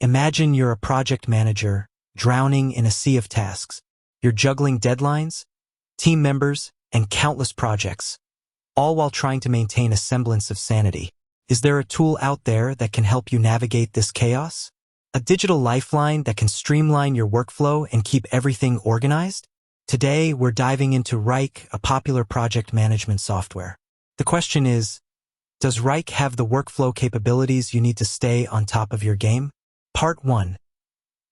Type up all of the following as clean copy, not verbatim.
Imagine you're a project manager, drowning in a sea of tasks. You're juggling deadlines, team members, and countless projects, all while trying to maintain a semblance of sanity. Is there a tool out there that can help you navigate this chaos? A digital lifeline that can streamline your workflow and keep everything organized? Today, we're diving into Wrike, a popular project management software. The question is, does Wrike have the workflow capabilities you need to stay on top of your game? Part 1.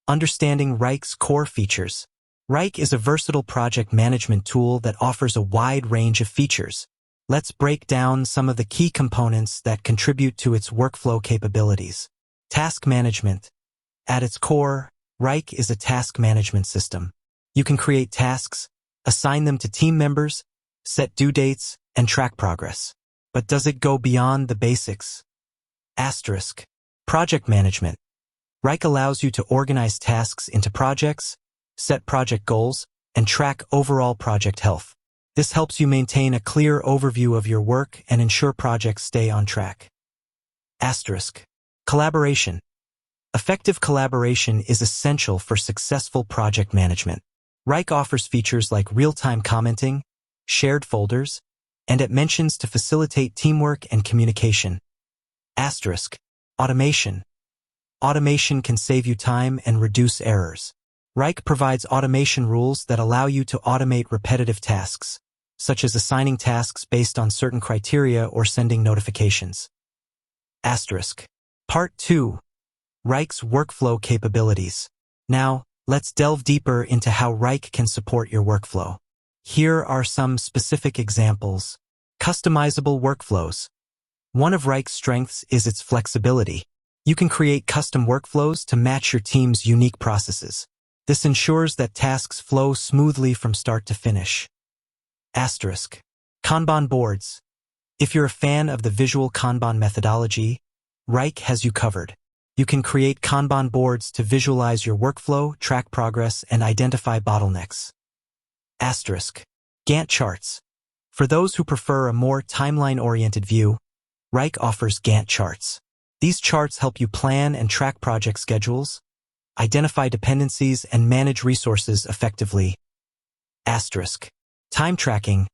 Understanding Wrike's core features. Wrike is a versatile project management tool that offers a wide range of features. Let's break down some of the key components that contribute to its workflow capabilities. Task management. At its core, Wrike is a task management system. You can create tasks, assign them to team members, set due dates, and track progress. But does it go beyond the basics? Asterisk. Project management. Wrike allows you to organize tasks into projects, set project goals, and track overall project health. This helps you maintain a clear overview of your work and ensure projects stay on track. Asterisk. Collaboration. Effective collaboration is essential for successful project management. Wrike offers features like real-time commenting, shared folders, and it mentions to facilitate teamwork and communication. Asterisk. Automation. Automation can save you time and reduce errors. Wrike provides automation rules that allow you to automate repetitive tasks, such as assigning tasks based on certain criteria or sending notifications. Asterisk. Part 2. Wrike's workflow capabilities. Now, let's delve deeper into how Wrike can support your workflow. Here are some specific examples. Customizable workflows. One of Wrike's strengths is its flexibility. You can create custom workflows to match your team's unique processes. This ensures that tasks flow smoothly from start to finish. Asterisk. Kanban boards. If you're a fan of the visual Kanban methodology, Wrike has you covered. You can create Kanban boards to visualize your workflow, track progress, and identify bottlenecks. Asterisk. Gantt charts. For those who prefer a more timeline-oriented view, Wrike offers Gantt charts. These charts help you plan and track project schedules, identify dependencies, and manage resources effectively. Asterisk. Time tracking.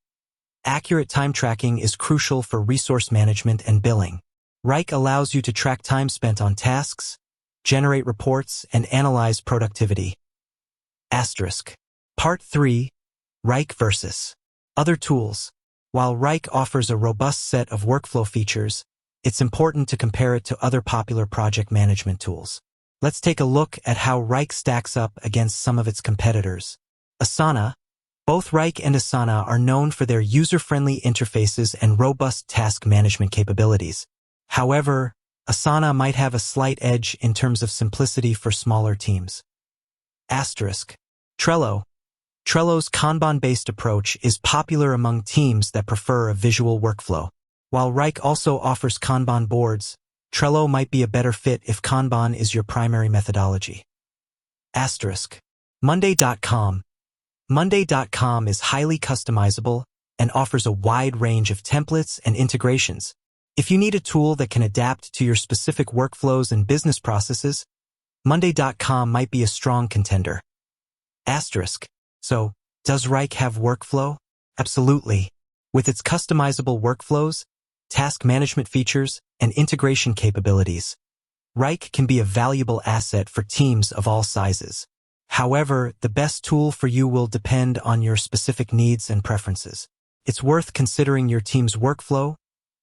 Accurate time tracking is crucial for resource management and billing. Wrike allows you to track time spent on tasks, generate reports, and analyze productivity. Asterisk. Part 3. Wrike versus other tools. While Wrike offers a robust set of workflow features, it's important to compare it to other popular project management tools. Let's take a look at how Wrike stacks up against some of its competitors. Asana. Both Wrike and Asana are known for their user-friendly interfaces and robust task management capabilities. However, Asana might have a slight edge in terms of simplicity for smaller teams. Asterisk. Trello. Trello's Kanban-based approach is popular among teams that prefer a visual workflow. While Wrike also offers Kanban boards, Trello might be a better fit if Kanban is your primary methodology. Asterisk. Monday.com. Monday.com is highly customizable and offers a wide range of templates and integrations. If you need a tool that can adapt to your specific workflows and business processes, Monday.com might be a strong contender. Asterisk. So, does Wrike have workflow? Absolutely. With its customizable workflows, task management features, and integration capabilities, Wrike can be a valuable asset for teams of all sizes. However, the best tool for you will depend on your specific needs and preferences. It's worth considering your team's workflow,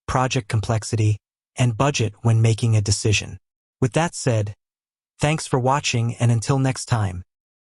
project complexity, and budget when making a decision. With that said, thanks for watching, and until next time.